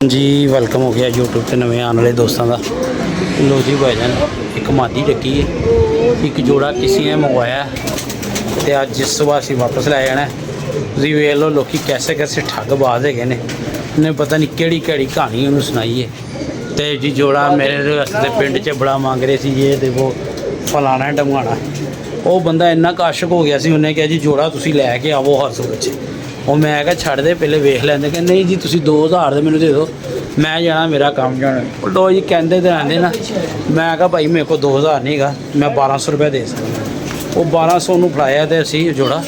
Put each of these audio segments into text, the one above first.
जी welcome हो गया YouTube पे नवे आने वाले दोस्तों का। लो जी भाईजान एक मादी रखी है, एक जोड़ा किसी ने मंगवाया तो अज जिस सुबह असी वापस लै जाना। तुम वेख लो लोग कैसे कैसे ठगबाज है ने, उन्हें पता नहीं केड़ी केड़ी कहानी उन्होंने सुनाई है। तो जी जोड़ा मेरे वास्ते पिंड च बड़ा मांग रहे थे, ये तो वो फलाना ढमकाना। वो बंदा इन्ना काशक हो गया सी, उन्हें कहा जी जोड़ा तुसी लैके आवो हरसू बच्चे। वो मैं क्या छड़ दे पहले वेख लेंदे कि नहीं जी तुसी 2000 दे मैनू दे दो, मैं जाना मेरा काम जाना। लो जी कहते तो रहते ना, मैं कहा भाई मेरे को 2000 नहीं गा, मैं 1200 रुपया दे सकता। वो 1200 ਨੂੰ ਫੜਾਇਆ ਤੇ ਅਸੀਂ ਜੋੜਾ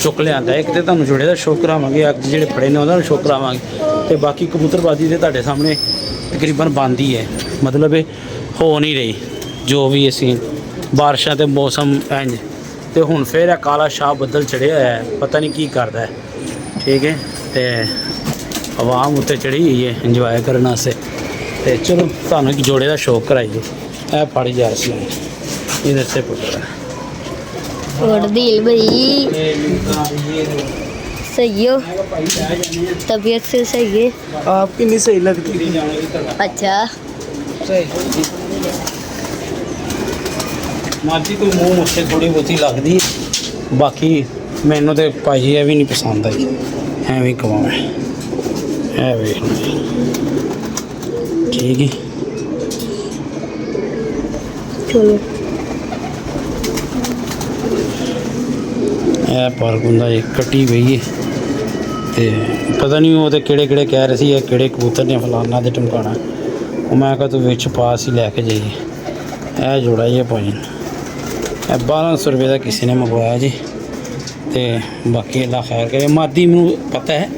ਚੁੱਕ ਲਿਆਂਦਾ। ਇੱਕ ਤੇ ਤੁਹਾਨੂੰ ਜੋੜੇ ਦਾ ਸ਼ੌਕ ਕਰਾਵਾਂਗੇ, ਅੱਜ ਜਿਹੜੇ ਫੜੇ ਨੇ ਉਹਨਾਂ ਦਾ ਸ਼ੌਕ ਕਰਾਵਾਂਗੇ, ਤੇ ਬਾਕੀ ਕਬੂਤਰਬਾਜ਼ੀ ਤੇ ਤੁਹਾਡੇ ਸਾਹਮਣੇ ਤਕਰੀਬਨ ਬੰਦ ਹੀ ਹੈ। ਮਤਲਬ ਇਹ ਹੋ ਨਹੀਂ ਰਹੀ ਜੋ ਵੀ ਅਸੀਂ ਬਾਰਿਸ਼ਾਂ ਤੇ ਮੌਸਮ ਇੰਜ। ਤੇ ਹੁਣ ਫਿਰ ਇਹ ਕਾਲਾ ਸ਼ਾਹ ਬੱਦਲ ਚੜਿਆ ਹੋਇਆ ਹੈ, ਪਤਾ ਨਹੀਂ ਕੀ ਕਰਦਾ ਹੈ। ठीक है तो आवाम उत्ते चढ़ी हुई है इंजॉय करने से। तो चलो थानू एक जोड़े का शौक कराइए। ए फड़ जा इधर से पुत्र दिल भाई सही हो, तबीयत से सही है आपकी नहीं सही लगती। अच्छा माची कोई मुँह मुझसे थोड़ी बहुती लगती है, बाकी मैनू तो भाई ये भी नहीं पसंद आई। ਐਵੇਂ ਕਮਾਉਣਾ ਹੈ ਵੇ ਠੀਕ ਹੈ। चलो ਇਹ ਪਾਰਕ ਹੁੰਦਾ ਇਹ ਕੱਟੀ ਪਈ ਹੈ ਤੇ ਪਤਾ ਨਹੀਂ ਉਹ ਤੇ ਕਿਹੜੇ ਕਿਹੜੇ ਕਹਿ ਰਹੇ ਸੀ ਇਹ ਕਿਹੜੇ ਕਬੂਤਰ ਨੇ ਫਲਾਨਾ ਤੇ ਟਮਕਾਣਾ। ਉਹ ਮੈਂ ਕਿਹਾ ਤੂੰ ਵਿੱਚ ਪਾਸ ਹੀ ਲੈ ਕੇ ਜਾਈਏ। ਇਹ ਜੋੜਾ ਇਹ ਭਾਈ ਇਹ 1200 ਰੁਪਏ ਦਾ ਕਿਸੇ ਨੇ ਮੰਗਵਾਇਆ ਜੀ। ਤੇ ਬਾਕੀ ਅੱਲਾ ਖੈਰ ਕਰੇ। ਮਾਦੀ ਮੈਨੂੰ ਪਤਾ ਹੈ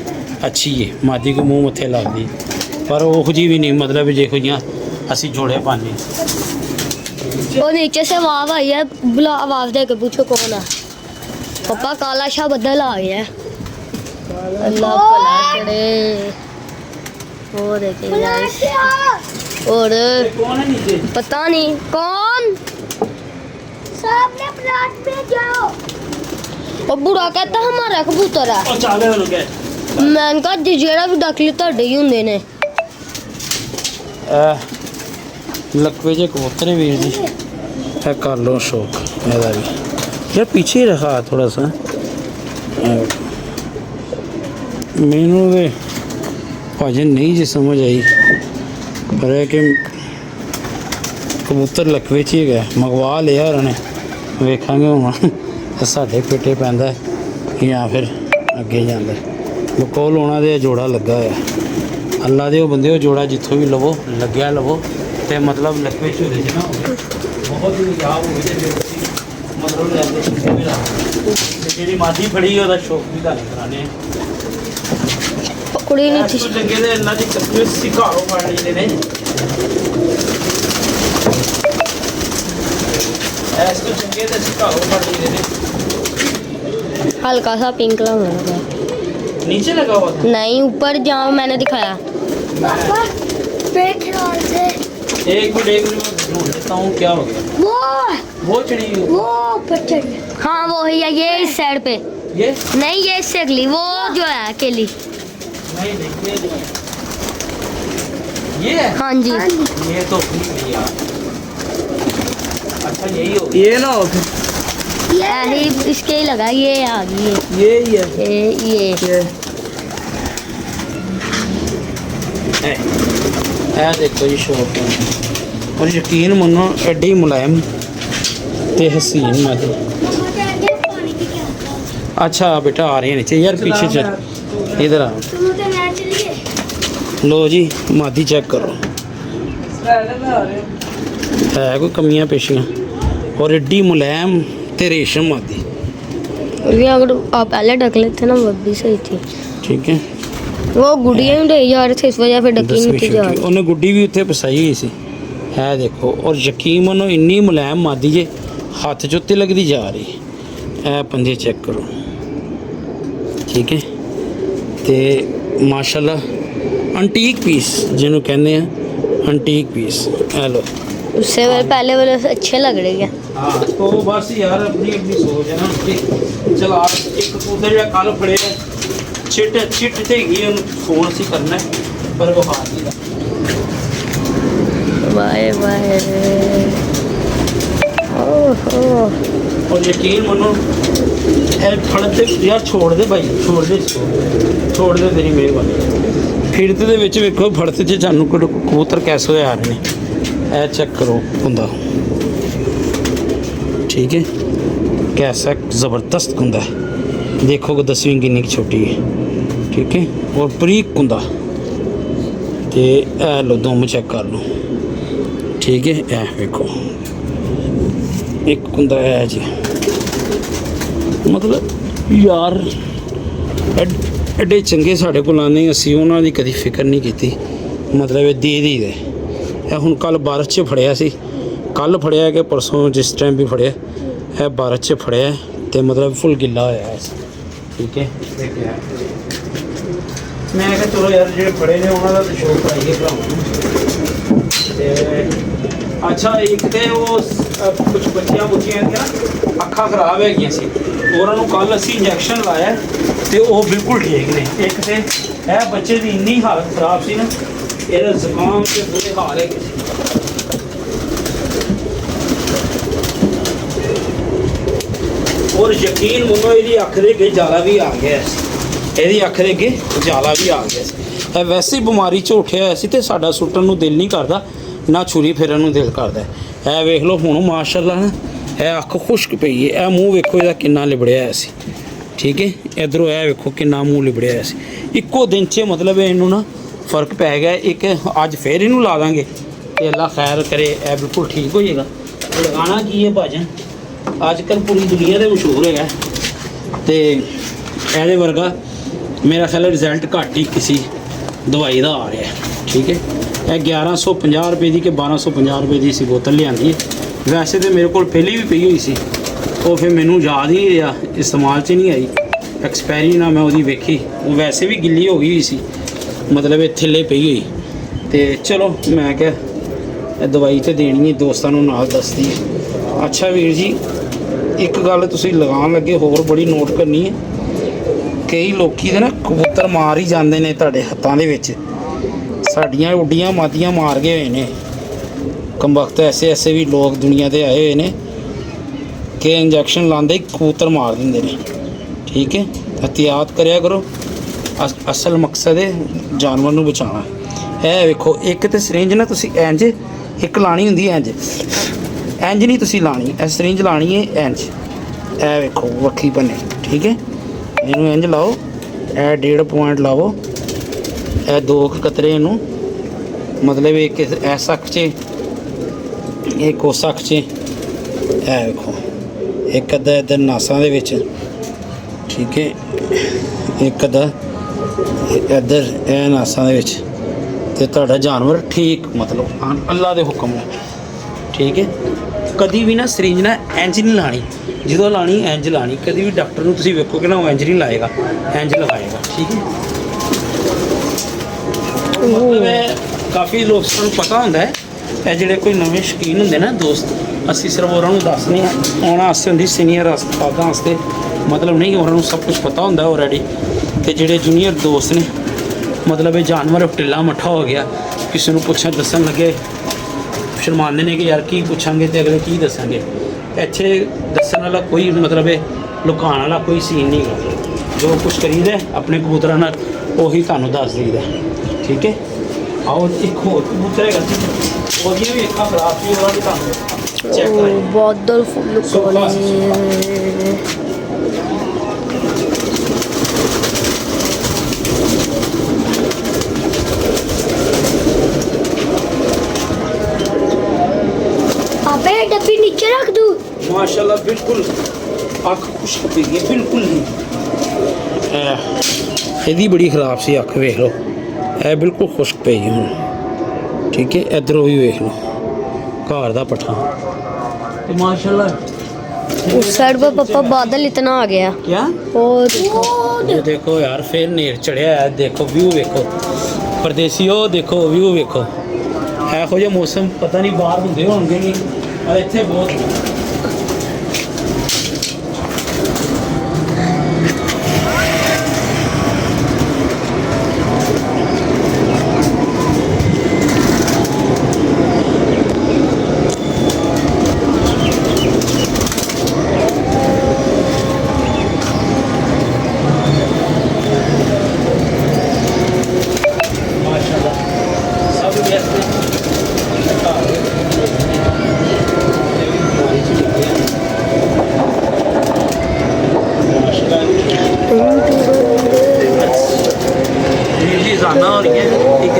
ਅੱਛੀ ਹੈ, ਮਾਦੀ ਕੋ ਮੂੰਹ ਮੱਥੇ ਲੱਗਦੀ, ਪਰ ਉਹ ਜੀ ਵੀ ਨਹੀਂ ਮਤਲਬ ਜਿਹੋ ਜਿਹੀਆਂ ਅਸੀਂ ਜੋੜੇ ਪਾਉਂਦੇ। वो नीचे से आवाज आई है, बुला आवाज दे के पूछो कौन है। पापा काला शाह बदल आ गया है। अल्लाह भला करे। वो देखिए गाइस, और कौन है नीचे? पता नहीं कौन सामने प्लाट में जाओ। और बुरा कहता हमारा कबूतर है। ਉਹ ਚਾਵੇ ਉਹਨੂੰ ਕਹਿ मैं कहा जेड़ा भी डकली ਤੁਹਾਡੇ ਹੀ ਹੁੰਦੇ ਨੇ। लकवे जे कबूतर वीर जी है कर लो शौक मेरा भी यार। पीछे ही रखा थोड़ा सा मैनू तो भाजन नहीं जी समझ आई, पर है कि कबूतर लकवे च ही गया मंगवा लिया उन्हें। वेखांगे हूँ साढ़े पेटे पैंदा या फिर अगे जाता। बकोल होना तो जोड़ा लगा है। अल्लाह दे बंदे हो जोड़ा जितों भी लवो लग्या लवो, तो मतलब लकवे झूले च ना बहुत ही याद हो मतलब लैंदे भी ला जी मादी फड़ी ਉਹਦਾ शौक भी गल कराने कुड़ी नहीं थी चंगे दे इन्ना दी कस्मे सिखाओ पाड़ी दे ने ऐस तो चंगे दे सिखाओ पाड़ी दे ने। हल्का सा पिंक लगा नीचे लगा हुआ था? नहीं ऊपर जाओ, मैंने दिखाया। पापा देख ख्याल से एक मिनट मैं ढूंढ लेता हूँ क्या हो गया। वो चढ़ी हुई वो ऊपर चढ़। हाँ वो है या ये इस साइड पे। ये नहीं ये इससे अगली वो जो है अकेली। नहीं नहीं ये है? हाँ जी ये तो नहीं यार। अच्छा यही हो ये ना हो यही इसके ही लगा, ये आ गई है। ये ही है ये ਇਹ ਦੇਖੋ ਜੀ ਸ਼ੌਕ और यकीन मनो एडी मुलायम ते हसीन मादी। अच्छा बेटा आ रही है नीचे यार, पीछे चल इधर आ। लो जी मादी चेक करो है कोई कमियां पेशियां, और एडी मुलायम ते रेशम मादी। ये अगर आप पहले ढक लेते ना वो भी सही थी। ठीक है वो गुड़िया भी जा रहे थे इस वजह फिर ढकी नहीं थी जा रही। ਉਹਨੇ ਗੁੱਡੀ ਵੀ ਉੱਥੇ ਫਸਾਈ ਹੋਈ ਸੀ ਹੈ ਦੇਖੋ। ਔਰ ਯਕੀਨ ਮੰਨੋ ਇੰਨੀ ਮੁਲਾਇਮ ਮਾਦੀ ਜੇ ਹੱਥ 'ਚ ਉੱਤੇ ਲੱਗਦੀ ਜਾ ਰਹੀ। ਇਹ ਪੰਜੇ ਚੈੱਕ ਕਰੋ ਠੀਕ ਹੈ। ਤੇ ਮਾਸ਼ਾਅੱਲਾ ਐਂਟੀਕ ਪੀਸ ਜਿਹਨੂੰ ਕਹਿੰਦੇ ਆ, ਐਂਟੀਕ ਪੀਸ। ਇਹ ਲੋ उससे पहले वाले अच्छे लग रहे हैं। हाँ तो बस यार अपनी अपनी सोच है ना उसकी। चल आप एक कबूतर या कल फड़े चिट चिट ते फोन से करना है ਪਰ ਬੁਖਾਰ ਨਹੀਂ ਦਾ ਵਾਏ ਵਾਏ ਓਹੋ और यकीन मनो फड़ते यार छोड़ दे भाई छोड़ दे तेरी मेहरबानी फिरते ਦੇ ਵਿੱਚ ਵੇਖੋ ਫੜਤੇ 'ਚ ਸਾਨੂੰ ਕਬੂਤਰ ਕੈਸੇ ਹੋਏ ਆ ਰਹੇ ਨੇ ਇਹ ਚੈੱਕ ਕਰੋ ਹੁੰਦਾ ठीक है कैसा ज़बरदस्त कुंदा है देखो को 10वीं किन्नी की छोटी है ठीक है और बरीक कुंदा ते ए लो दुम चेक कर लो ठीक है ए देखो एक कुंदा है जी मतलब यार एडे चंगे साढ़े को आने असी उन्होंने कभी फिक्र नहीं की मतलब दे दे ਇਹ ਹੁਣ ਕੱਲ ਬਾਰਿਸ਼ 'ਚ ਫੜਿਆ ਸੀ ਕੱਲ ਫੜਿਆ ਕਿ ਪਰਸੋਂ ਜਿਸ ਟਾਈਮ ਵੀ ਫੜਿਆ ਇਹ ਬਾਰਿਸ਼ 'ਚ ਫੜਿਆ ਤੇ ਮਤਲਬ ਫੁੱਲ ਗਿੱਲਾ ਹੋਇਆ ਹੈ ਠੀਕ ਹੈ ਮੈਂ ਕਿਹਾ ਚਲੋ ਯਾਰ ਜਿਹੜੇ ਫੜੇ ਨੇ ਉਹਨਾਂ ਦਾ ਸ਼ੋਅ ਕਰਾਈਏ ਭਰਾਵਾਂ ਨੂੰ ਤੇ ਅੱਛਾ ਇੱਕ ਤੇ ਉਹ ਕੁਝ ਬੱਚੀਆਂ ਦੀਆਂ ਨਾ ਅੱਖਾਂ ਖਰਾਬ ਹੈਗੀਆਂ ਸੀ ਉਹਨਾਂ ਨੂੰ ਕੱਲ ਅਸੀਂ ਇੰਜੈਕਸ਼ਨ ਲਾਇਆ ਤੇ ਉਹ ਬਿਲਕੁਲ ਠੀਕ ਨੇ ਇੱਕ ਤੇ ਇਹ ਬੱਚੇ ਦੀ ਇੰਨੀ ਹਾਲਤ ਖਰਾਬ ਸੀ ਨਾ ਇਹਦਾ ਜ਼ੁਕਾਮ ਤੇ ਬੁਰੇ ਹਾਲ ਹੈ ਔਰ ਯਕੀਨ ਮੰਨੋ ਇਹਦੀ ਅੱਖ ਦੇ ਅੱਗੇ ਜਾਲਾ ਵੀ ਆ ਗਿਆ ਸੀ ਇਹਦੀ ਅੱਖ ਦੇ ਅੱਗੇ ਜਾਲਾ ਵੀ ਆ ਗਿਆ ਸੀ ਇਹ ਵੈਸੇ ਹੀ ਬਿਮਾਰੀ 'ਚ ਉੱਠਿਆ ਹੋਇਆ ਸੀ ਤੇ ਸਾਡਾ ਸੁੱਟਣ ਨੂੰ ਦਿਲ ਨਹੀਂ ਕਰਦਾ ਨਾ ਛੁਰੀ ਫੇਰਨ ਨੂੰ ਦਿਲ ਕਰਦਾ ਇਹ ਵੇਖ ਲਓ ਹੁਣ ਮਾਸ਼ਾਅੱਲਾ ਨਾ ਇਹ ਅੱਖ ਖੁਸ਼ਕ ਪਈ ਹੈ ਇਹ ਮੂੰਹ ਵੇਖੋ ਇਹਦਾ ਕਿੰਨਾ ਲਿਬੜਿਆ ਹੋਇਆ ਸੀ ਠੀਕ ਹੈ ਇਧਰੋਂ ਇਹ ਵੇਖੋ ਕਿੰਨਾ ਮੂੰਹ ਲਿਬੜਿਆ ਹੋਇਆ ਸੀ ਇੱਕੋ ਦਿਨ 'ਚ ਮਤਲਬ ਇਹਨੂੰ ਨਾ ਫਰਕ ਪੈ ਗਿਆ ਇੱਕ ਅੱਜ ਫੇਰ ਇਹਨੂੰ ਲਾ ਦਾਂਗੇ ਤੇ ਅੱਲਾ ਖੈਰ ਕਰੇ ਇਹ ਬਿਲਕੁਲ ਠੀਕ ਹੋ ਜਾਏਗਾ ਲਗਾਣਾ ਕੀ ਹੈ ਭਾਜਨ ਅੱਜ ਕੱਲ੍ਹ ਪੂਰੀ ਦੁਨੀਆ ਦੇ ਮਸ਼ਹੂਰ ਹੈਗਾ ਤੇ ਇਹਦੇ ਵਰਗਾ ਮੇਰਾ ਖਿਆਲ ਰਿਜ਼ਲਟ ਘੱਟ ਹੀ ਕਿਸੇ ਦਵਾਈ ਦਾ ਆ ਰਿਹਾ ਠੀਕ ਹੈ ਇਹ 1150 ਰੁਪਏ ਦੀ ਕਿ 1250 ਰੁਪਏ ਦੀ ਸੀ ਬੋਤਲ ਲਿਆਂਦੀ ਵੈਸੇ ਤਾਂ ਮੇਰੇ ਕੋਲ ਪਹਿਲੀ ਵੀ ਪਈ ਹੋਈ ਸੀ ਉਹ ਫਿਰ ਮੈਨੂੰ ਯਾਦ ਹੀ ਨਹੀਂ ਰਿਹਾ ਇਸਤੇਮਾਲ 'ਚ ਨਹੀਂ ਆਈ ਐਕਸਪਾਇਰੀ ਨਾ ਮੈਂ ਉਹਦੀ ਵੇਖੀ ਉਹ ਵੈਸੇ ਵੀ ਗਿੱਲੀ ਹੋ ਗਈ ਹੋਈ ਸੀ ਮਤਲਬ ਇਹ ਥੱਲੇ ਪਈ ਹੋਈ ਤੇ ਚਲੋ ਮੈਂ ਕਿਹਾ ਇਹ ਦਵਾਈ ਤੇ ਦੇਣੀ ਹੈ ਦੋਸਤਾਂ ਨੂੰ ਨਾਲ ਦੱਸਦੀ ਹੈ ਅੱਛਾ ਵੀਰ ਜੀ ਇੱਕ ਗੱਲ ਤੁਸੀਂ ਲਗਾਉਣ ਲੱਗੇ ਹੋਰ ਬੜੀ ਨੋਟ ਕਰਨੀ ਹੈ ਕਈ ਲੋਕੀ ਦੇ ਨਾ ਕਬੂਤਰ ਮਾਰ ਹੀ ਜਾਂਦੇ ਨੇ ਤੁਹਾਡੇ ਹੱਥਾਂ ਦੇ ਵਿੱਚ ਸਾਡੀਆਂ ਉੱਡੀਆਂ ਮਾਦੀਆਂ ਮਾਰ ਗਏ ਹੋਏ ਨੇ ਕਮਬਖਤ ਐਸੇ ਵੀ ਲੋਕ ਦੁਨੀਆ ਤੇ ਆਏ ਹੋਏ ਨੇ ਕਿ ਇੰਜੈਕਸ਼ਨ ਲਾਉਂਦੇ ਹੀ ਕਬੂਤਰ ਮਾਰ ਦਿੰਦੇ ਨੇ ਠੀਕ ਹੈ ਇਹਤਿਆਤ ਕਰਿਆ ਕਰੋ ਅਸਲ ਮਕਸਦ ਹੈ ਜਾਨਵਰ ਨੂੰ ਬਚਾਉਣਾ ਇਹ ਵੇਖੋ ਇੱਕ ਤੇ ਸਿਰਿੰਜ ਨਾ ਤੁਸੀਂ ਇੰਜ ਇੱਕ ਲਾਣੀ ਹੁੰਦੀ ਹੈ ਇੰਜ ਨਹੀਂ ਤੁਸੀਂ ਲਾਣੀ ਇਹ ਸਿਰਿੰਜ ਲਾਣੀ ਹੈ ਇੰਜ ਇਹ ਵੇਖੋ ਵੱਖੀ ਬੰਨੇ ਠੀਕ ਹੈ ਇਹਨੂੰ ਇੰਜ ਲਾਓ ਇਹ 1.5 ਪੁਆਇੰਟ ਲਾਓ ਇਹ 2 ਕਤਰੇ ਇਹਨੂੰ ਮਤਲਬ ਇੱਕ ਐਸ ਅੱਖ 'ਚ ਇੱਕ ਉਸ ਅੱਖ 'ਚ ਇਹ ਵੇਖੋ ਇੱਕ ਅੱਧਾ ਇੱਧਰ ਨਾਸਾਂ ਦੇ ਵਿੱਚ ਠੀਕ ਹੈ ਇੱਕ ਅੱਧਾ ਇੱਧਰ ਇਹ ਨਾਸਾਂ ਦੇ ਵਿੱਚ ਤੇ ਤੁਹਾਡਾ ਜਾਨਵਰ ਠੀਕ ਮਤਲਬ ਅੱਲਾ ਦੇ ਹੁਕਮ ਨਾਲ ਠੀਕ ਹੈ ਕਦੀ ਵੀ ਨਾ ਸਿਰਿੰਜ ਨਾ ਇੰਜ ਨਹੀਂ ਲਾਣੀ ਜਦੋਂ ਲਾਣੀ ਇੰਜ ਲਾਣੀ ਕਦੀ ਵੀ ਡਾਕਟਰ ਨੂੰ ਤੁਸੀਂ ਵੇਖੋ ਕਿ ਨਾ ਉਹ ਇੰਜ ਨਹੀਂ ਲਾਏਗਾ ਇੰਜ ਲਗਾਏਗਾ ਠੀਕ ਹੈ ਮਤਲਬ ਕਾਫੀ ਲੋਕਾਂ ਨੂੰ ਪਤਾ ਹੁੰਦਾ ਹੈ ਇਹ ਜਿਹੜੇ ਕੋਈ ਨਵੇਂ ਸ਼ੌਕੀਨ ਹੁੰਦੇ ਨਾ ਦੋਸਤ ਅਸੀਂ ਸਿਰਫ ਉਹਨਾਂ ਨੂੰ ਦੱਸਦੇ ਹਾਂ ਉਹਨਾਂ ਵਾਸਤੇ ਹੁੰਦੀ ਸੀਨੀਅਰ ਹਸਪਤਾਲਾਂ ਵਾਸਤੇ ਮਤਲਬ ਨਹੀਂ ਉਹਨਾਂ ਨੂੰ ਸਭ ਕੁਝ ਪਤਾ ਹੁੰਦਾ ਆਲਰੇਡੀ ਤੇ ਜਿਹੜੇ ਜੂਨੀਅਰ ਦੋਸਤ ਨੇ ਮਤਲਬ ਇਹ ਜਾਨਵਰ ਢਿੱਲਾ ਮੱਠਾ ਹੋ ਗਿਆ ਕਿਸੇ ਨੂੰ ਪੁੱਛਣ ਦੱਸਣ ਲੱਗੇ ਸ਼ਰਮਾਉਂਦੇ ਨੇ ਕਿ ਯਾਰ ਕੀ ਪੁੱਛਾਂਗੇ ਤੇ ਅਗਲੇ ਕੀ ਦੱਸਾਂਗੇ ਇੱਥੇ ਦੱਸਣ ਵਾਲਾ ਕੋਈ ਮਤਲਬ ਇਹ ਲੁਕਾਉਣ ਵਾਲਾ ਕੋਈ ਸੀਨ ਨਹੀਂ ਹੈਗਾ ਜੋ ਕੁਛ ਕਰੀਦਾ ਆਪਣੇ ਕਬੂਤਰਾਂ ਨਾਲ ਉਹੀ ਤੁਹਾਨੂੰ ਦੱਸ ਦਈਦਾ ਠੀਕ ਹੈ ਆਓ ਇੱਕ ਹੋਰ ਕਬੂਤਰ ਹੈਗਾ ਉਹਦੀਆਂ ਵੀ ਅੱਖਾਂ ਖਰਾਬ ਸੀ ਉਹਨਾਂ ਦੀ ਤੁਹਾਨੂੰ ਚੈੱਕ ਕਰਾਈ ਬਾਦਲ ਫੁੱਲ ਕੋਲੇ अबे डब्बी नीचे रख दूं माशाल्लाह बिल्कुल ਅੱਖ ਖੁਸ਼ਕ ਪਈ ਹੈ ਬਿਲਕੁਲ ਨਹੀਂ ਇਹਦੀ ਬੜੀ ਖਰਾਬ ਸੀ ਅੱਖ ਵੇਖ ਲਓ ਇਹ ਬਿਲਕੁਲ ਖੁਸ਼ਕ ਪਈ ਹੈ ਹੁਣ ਠੀਕ ਹੈ ਇਧਰੋਂ ਵੀ ਵੇਖ ਲਓ ਘਰ ਦਾ ਪੱਠਾ ਤੇ ਮਾਸ਼ਾਅੱਲਾ उस साइड पर पापा बादल इतना आ गया क्या और ये देखो यार फिर नेर चढ़िया है देखो व्यू देखो परदेसी हो देखो व्यू देखो ਇਹੋ ਜਿਹਾ ਮੌਸਮ ਪਤਾ ਨਹੀਂ ਬਾਹਰ ਹੁੰਦੇ ਹੋਣਗੇ ਨਹੀਂ ਪਰ ਇੱਥੇ ਬਹੁਤ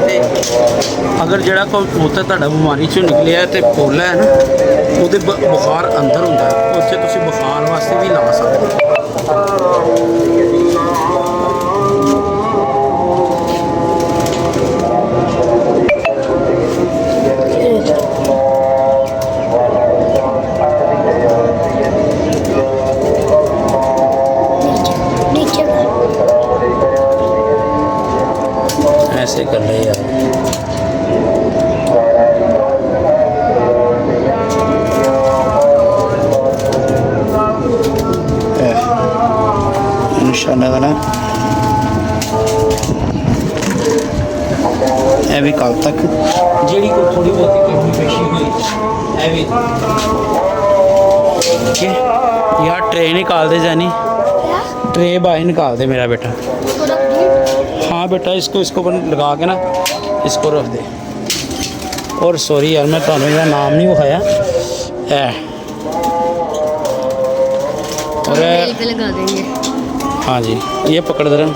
ਤੇ ਅਗਰ ਜਿਹੜਾ ਕੋਈ ਕਬੂਤਰ ਤੁਹਾਡਾ ਬਿਮਾਰੀ ਚੋਂ ਨਿਕਲਿਆ ਤੇ ਪੋਲਾ ਹੈ ਨਾ, ਉਹਦੇ ਬੁਖਾਰ ਅੰਦਰ ਹੁੰਦਾ ਹੈ, ਉੱਥੇ ਤੁਸੀਂ ਬੁਖਾਰ ਵਾਸਤੇ ਵੀ ਲਾ ਸਕਦੇ ਹੋ। नीचे ऐसे कर ले यार। निशाना देना ਇਹ ਵੀ ਕੱਲ ਤੱਕ ਜਿਹੜੀ ਕੋਈ ਥੋੜੀ ਬਹੁਤੀ ਕਮੀ ਪੇਸ਼ੀ ਹੋਈ ਇਹ ਵੀ ठीक है यार। ट्रे निकाल दे जानी, ट्रे बाहर निकाल दे मेरा बेटा। हाँ बेटा इसको इसको लगा के ना इसको रख दे। और सॉरी यार मैं तुम्हें इसका नाम नहीं विखाया है। और पे लगा देंगे। हाँ जी ये पकड़ दरन।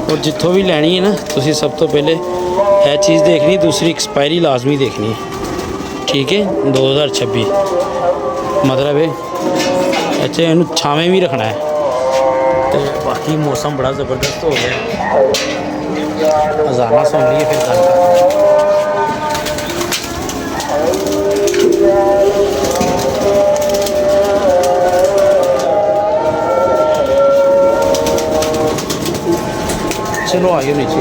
और जितों भी लैनी है ना तुसी सब तो पहले यह चीज़ देखनी, दूसरी एक्सपायरी लाजमी देखनी है। ठीक है 2026 मतलब है अच्छा इन छावें भी रखना है। तो बाकी मौसम बड़ा ज़बरदस्त हो गया। अजाना सुन लिए फिर गल कर। चलो आइए नीचे।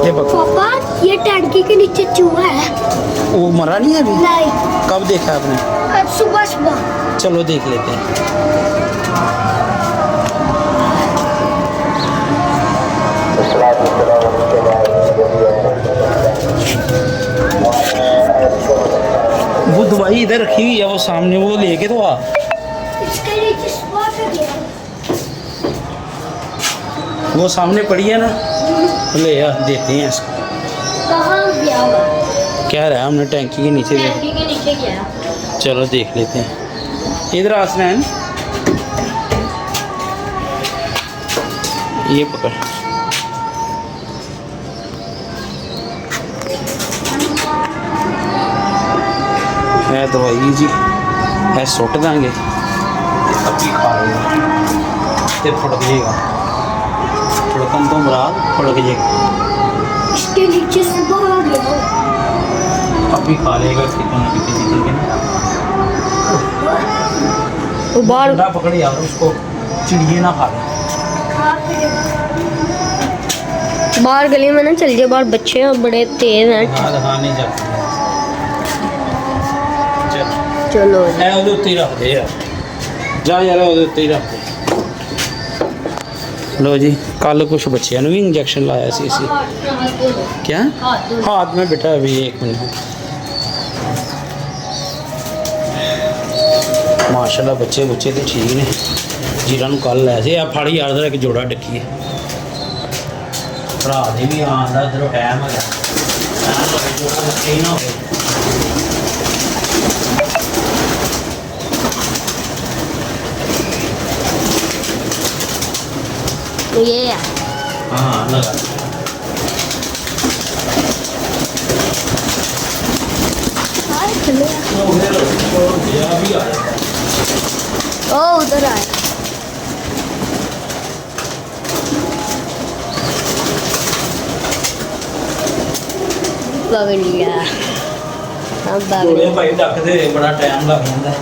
ये पकड़ो। पापा ये टंकी के नीचे चूहा है। वो मरा नहीं है अभी? नहीं, कब देखा आपने? आज सुबह सुबह। चलो देख लेते हैं। वो दवाई इधर रखी हुई है, वो सामने वो लेके तो आ। इसके नीचे स्पॉट हो गया। वो सामने पड़ी है ना, ले आ देते हैं इसको। कहाँ गया हुआ? क्या रहा है हमने टैंकी के नीचे देख। टंकी के नीचे गया। चलो देख लेते हैं। इधर आसना है ना? ये पकड़। है दवाई जी है सुट देंगे अभी खा लेगा तो फड़क जाएगा। फड़कन तो मुराद फड़क जाएगा। इसके नीचे सुबह हो गया। अभी खा लेगा कितना कितने निकल के ना। वो बाहर ठंडा पकड़ यार उसको, चिड़िए ना खा ले। बाहर गली में ना चल जाए, बाहर बच्चे हैं बड़े तेज हैं। हाँ नहीं जाती है। चल चलो है ਉਹਦੇ ਉੱਤੇ ਹੀ ਰੱਖ ਦੇ ਯਾਰ, ਜਾ ਯਾਰ ਉਹਦੇ ਉੱਤੇ ਹੀ ਰੱਖ ਦੇ। लो जी कल कुछ बच्चों भी इंजेक्शन लाया सी इसी। क्या हाथ में बेटा अभी 1 मिनट। माशाल्लाह बच्चे बुच्चे तो ठीक ने जिन्होंने कल लाया से। फड़ यार एक जोड़ा डकी है भरा दे भी आंदा इधरों टाइम है ना हो। ये है। हाँ लगा ओ उधर आया। पकड़ लिया। अब जोड़े भाई ढकते बड़ा टाइम लग जाता है।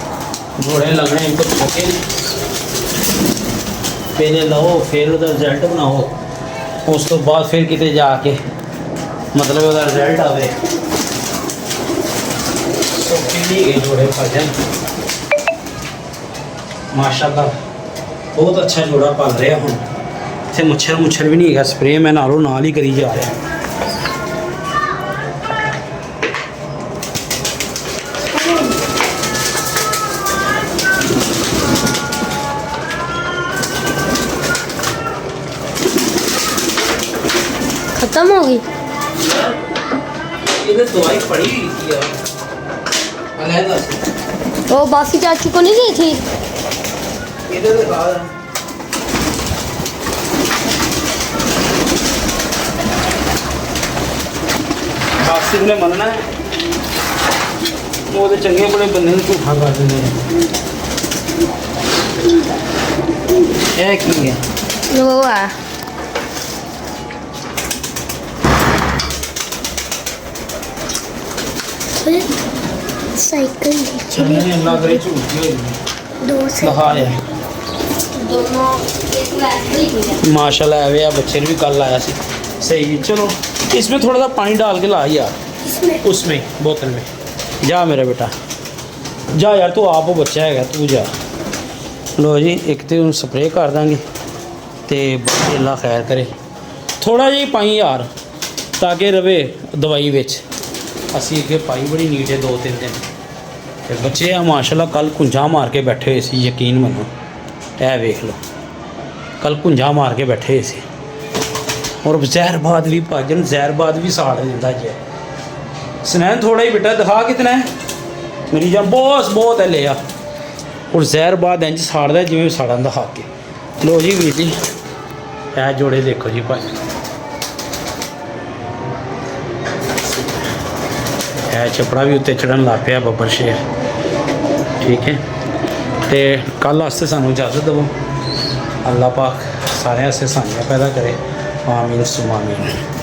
जोड़े लगने इनको छोटे पहले लो फिर ਉਹਦਾ ਰਿਜ਼ਲਟ ਬਣਾਓ, ਉਸ ਤੋਂ ਬਾਅਦ ਫਿਰ ਕਿਤੇ ਜਾ ਕੇ मतलब ਉਹਦਾ ਰਿਜ਼ਲਟ ਆਵੇ। ਸੌਖੀ ਨਹੀਂ ਗਏ जोड़े ਭਜਨ। माशाल्लाह बहुत अच्छा जोड़ा पल रहा हूँ। इतने मच्छर भी नहीं है, स्प्रे मैं नालों नाल ही करी जा रहा। पड़ी हुई थी यार अलहदा से वो बासी चाचू को नहीं दी थी इधर से बाहर बासिक ने मनना है वो तो चंगे बड़े बंदे ने झूठा कर देंगे की है वो है साइकिल चलने अल्लाह करे झूठ ही दो दिखा है दोनों एक वैसे ही है माशाल्लाह है यार बच्चे ने भी कल आया सी सही चलो इसमें थोड़ा सा पानी डाल के ला यार इसमें उसमें बोतल में जा मेरा बेटा जा यार तू आप वो बच्चा है तू जा लो जी एक तो हूँ स्प्रे कर देंगे तो बाकी अल्लाह खैर करे थोड़ा जी पाई यार ताकि रवे दवाई बिच असी अगे पाई बड़ी नीट है 2-3 दिन ते बच्चे आ माशाल्लाह कल कुंजा मार के बैठे हुए सी यकीन मनो ऐ वेख लो कल कुंजा मार के बैठे हुए सी और जहरबाद भी भाजन जहरबाद भी साड़ दिता जी स्नैन थोड़ा ही बेटा दिखा कितना है मेरी जान बहुत है लिया और जहरबाद इंज साड़दा जिवें साड़न दिखा के लो जी वीर जी ऐ जोड़े देखो जी भाई ऐ चपड़ा भी उत्ते चढ़न लग पिया बब्बर शेर ठीक है तो कल वास्ते सानू इजाज़त दवो अल्लाह पाक सारे वास्ते सानियां पैदा करे आमीन सुमा आमीन।